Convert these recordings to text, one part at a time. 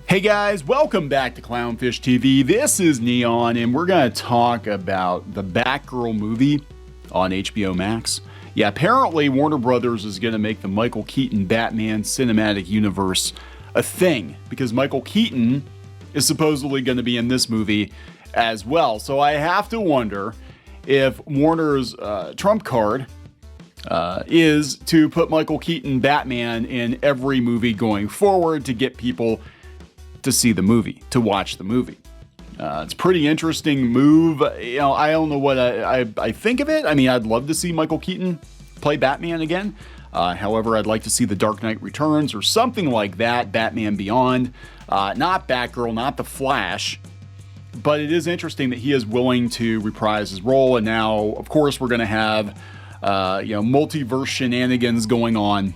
Hey guys, welcome back to Clownfish TV. This is Neon, and we're going to talk about the Batgirl movie on HBO Max. Yeah, apparently Warner Brothers is going to make the Michael Keaton Batman cinematic universe a thing, because Michael Keaton is supposedly going to be in this movie as well. So I have to wonder if Warner's trump card is to put Michael Keaton Batman in every movie going forward to get people to see the movie, to watch the movie. It's a pretty interesting move. You know, I don't know what I think of it. I mean, I'd love to see Michael Keaton play Batman again. However, I'd like to see The Dark Knight Returns or something like that, Batman Beyond. Not Batgirl, not The Flash. But it is interesting that he is willing to reprise his role. And now, of course, we're going to have multiverse shenanigans going on.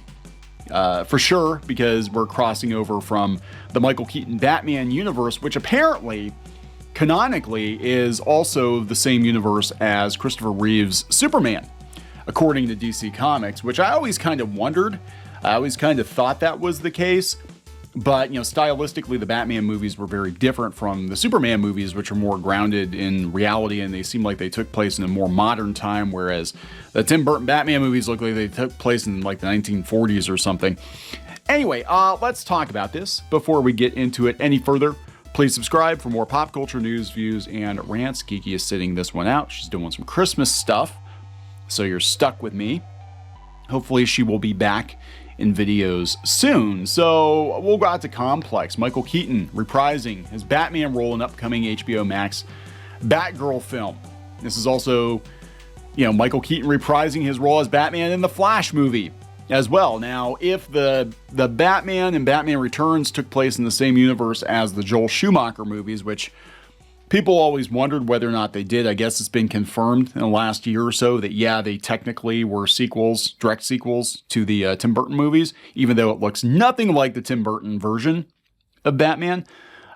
For sure, because we're crossing over from the Michael Keaton Batman universe, which apparently, canonically, is also the same universe as Christopher Reeve's Superman, according to DC Comics, which I always kind of wondered. I always kind of thought that was the case. But, stylistically, the Batman movies were very different from the Superman movies, which are more grounded in reality, and they seem like they took place in a more modern time, whereas the Tim Burton Batman movies look like they took place in like the 1940s or something. Anyway, let's talk about this. Before we get into it any further, please subscribe for more pop culture news, views, and rants. Kiki is sitting this one out. She's doing some Christmas stuff, so you're stuck with me. Hopefully she will be back in videos soon. So we'll go out to Complex. Michael Keaton reprising his Batman role in upcoming HBO Max Batgirl film. This is also, Michael Keaton reprising his role as Batman in the Flash movie as well. Now, if the Batman and Batman Returns took place in the same universe as the Joel Schumacher movies, which people always wondered whether or not they did. I guess it's been confirmed in the last year or so that, yeah, they technically were sequels, direct sequels to the Tim Burton movies, even though it looks nothing like the Tim Burton version of Batman.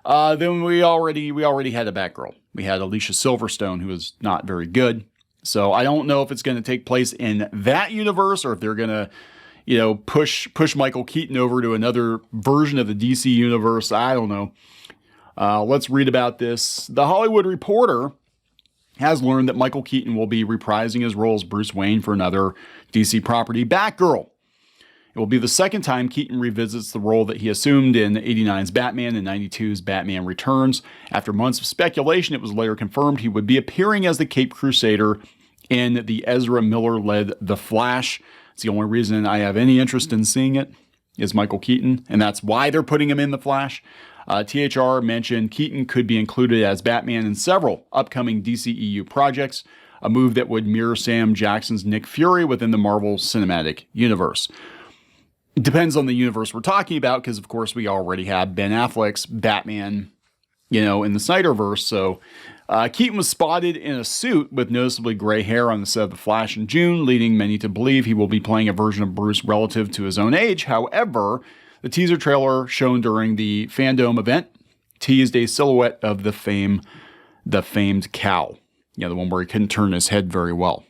Then we already had a Batgirl. We had Alicia Silverstone, who was not very good. So I don't know if it's going to take place in that universe or if they're going to, push Michael Keaton over to another version of the DC universe. I don't know. Let's read about this. The Hollywood Reporter has learned that Michael Keaton will be reprising his role as Bruce Wayne for another DC property, Batgirl. It will be the second time Keaton revisits the role that he assumed in 89's Batman and 92's Batman Returns. After months of speculation, it was later confirmed he would be appearing as the Caped Crusader in the Ezra Miller-led The Flash. It's the only reason I have any interest in seeing it is Michael Keaton, and that's why they're putting him in The Flash. THR mentioned Keaton could be included as Batman in several upcoming DCEU projects, a move that would mirror Sam Jackson's Nick Fury within the Marvel Cinematic Universe. It depends on the universe we're talking about, because of course we already have Ben Affleck's Batman, in the Snyderverse. So Keaton was spotted in a suit with noticeably gray hair on the set of The Flash in June, leading many to believe he will be playing a version of Bruce relative to his own age. However, the teaser trailer shown during the Fandom event teased a silhouette of the famed cow. The one where he couldn't turn his head very well.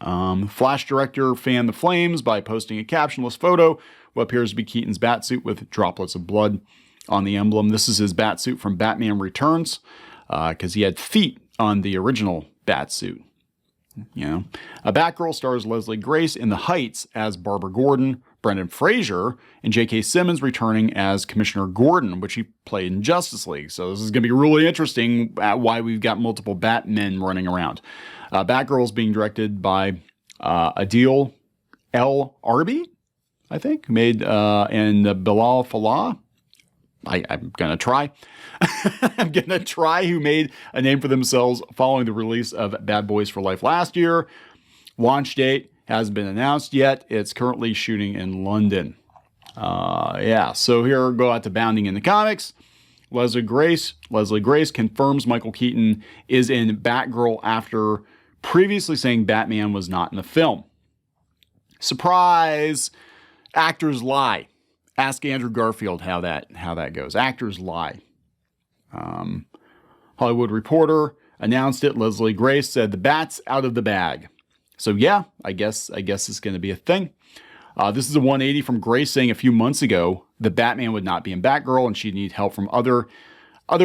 Flash director fanned the flames by posting a captionless photo, what appears to be Keaton's batsuit with droplets of blood on the emblem. This is his batsuit from Batman Returns, because he had feet on the original batsuit. A Batgirl stars Leslie Grace in The Heights as Barbara Gordon, Brendan Fraser, and J.K. Simmons returning as Commissioner Gordon, which he played in Justice League. So this is going to be really interesting why we've got multiple Batmen running around. Batgirl is being directed by Adil El Arbi, I think, and Bilal Fallah. I'm going to try. Who made a name for themselves following the release of Bad Boys for Life last year. Launch date hasn't been announced yet. It's currently shooting in London. So here go out to Bounding in the Comics. Leslie Grace confirms Michael Keaton is in Batgirl after previously saying Batman was not in the film. Surprise! Actors lie. Ask Andrew Garfield how that goes. Actors lie. Hollywood Reporter announced it. Leslie Grace said the bat's out of the bag. So yeah, I guess it's going to be a thing. This is a 180 from Grace saying a few months ago that Batman would not be in Batgirl and she'd need help from other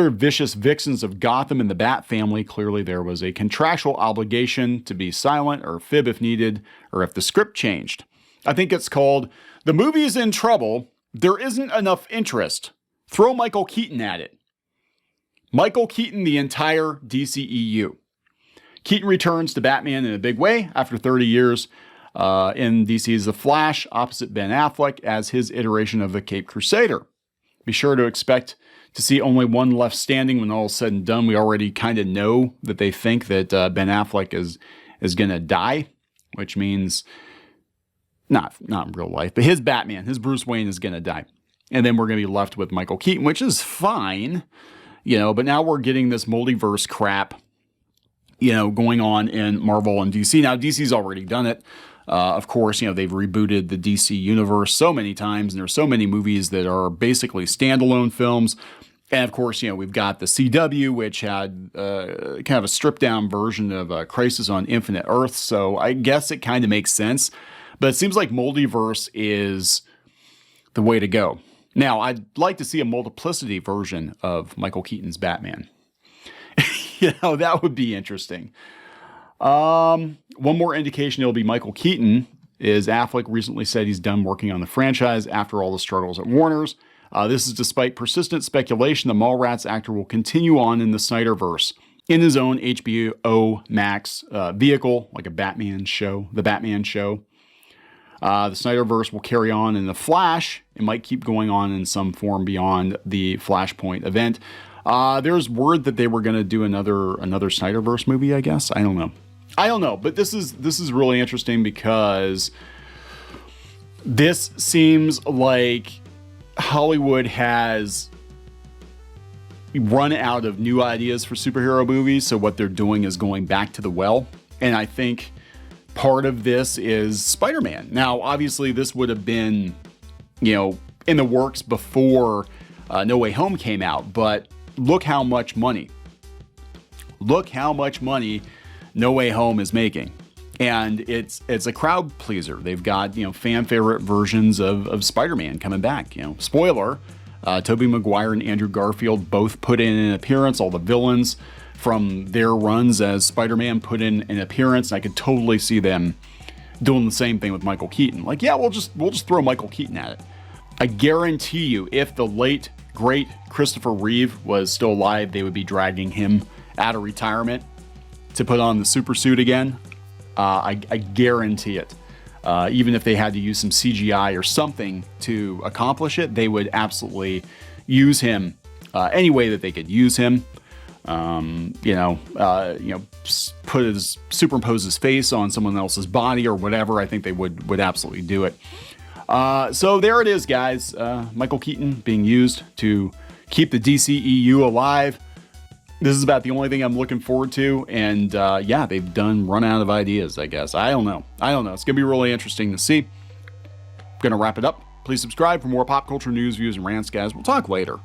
vicious vixens of Gotham and the Bat family. Clearly there was a contractual obligation to be silent or fib if needed, or if the script changed. I think it's called "The Movie's in Trouble. There isn't enough interest. Throw Michael Keaton at it." Michael Keaton, the entire DCEU. Keaton returns to Batman in a big way after 30 years in DC's The Flash, opposite Ben Affleck as his iteration of the Caped Crusader. Be sure to expect to see only one left standing when all is said and done. We already kind of know that they think that Ben Affleck is going to die, which means not in real life, but his Batman, his Bruce Wayne is going to die. And then we're going to be left with Michael Keaton, which is fine, but now we're getting this multiverse crap, going on in Marvel and DC. Now, DC's already done it. Of course, they've rebooted the DC universe so many times, and there's so many movies that are basically standalone films. And of course, we've got the CW, which had kind of a stripped down version of Crisis on Infinite Earths. So I guess it kind of makes sense. But it seems like multiverse is the way to go. Now, I'd like to see a multiplicity version of Michael Keaton's Batman. That would be interesting. One more indication it'll be Michael Keaton is Affleck recently said he's done working on the franchise after all the struggles at Warner's. This is despite persistent speculation the Mallrats actor will continue on in the Snyderverse in his own HBO Max vehicle, like a Batman show, the Batman show. The Snyderverse will carry on in The Flash. It might keep going on in some form beyond the Flashpoint event. There's word that they were going to do another Snyderverse movie, I guess. I don't know. But this is really interesting because this seems like Hollywood has run out of new ideas for superhero movies. So what they're doing is going back to the well. And I think part of this is Spider-Man. Now, obviously, this would have been, in the works before No Way Home came out. But look how much money No Way Home is making. And it's a crowd pleaser. They've got, fan favorite versions of Spider-Man coming back. Spoiler, Tobey Maguire and Andrew Garfield both put in an appearance. All the villains from their runs as Spider-Man put in an appearance. And I could totally see them doing the same thing with Michael Keaton. Like, yeah, we'll just throw Michael Keaton at it. I guarantee you, if the late, great Christopher Reeve was still alive, they would be dragging him out of retirement to put on the super suit again. I guarantee it. Even if they had to use some CGI or something to accomplish it, they would absolutely use him any way that they could use him. Superimpose his face on someone else's body or whatever. I think they would absolutely do it. So there it is, guys. Michael Keaton being used to keep the DCEU alive. This is about the only thing I'm looking forward to. And they've run out of ideas, I guess. I don't know. It's going to be really interesting to see. Going to wrap it up. Please subscribe for more pop culture news, views, and rants, guys. We'll talk later.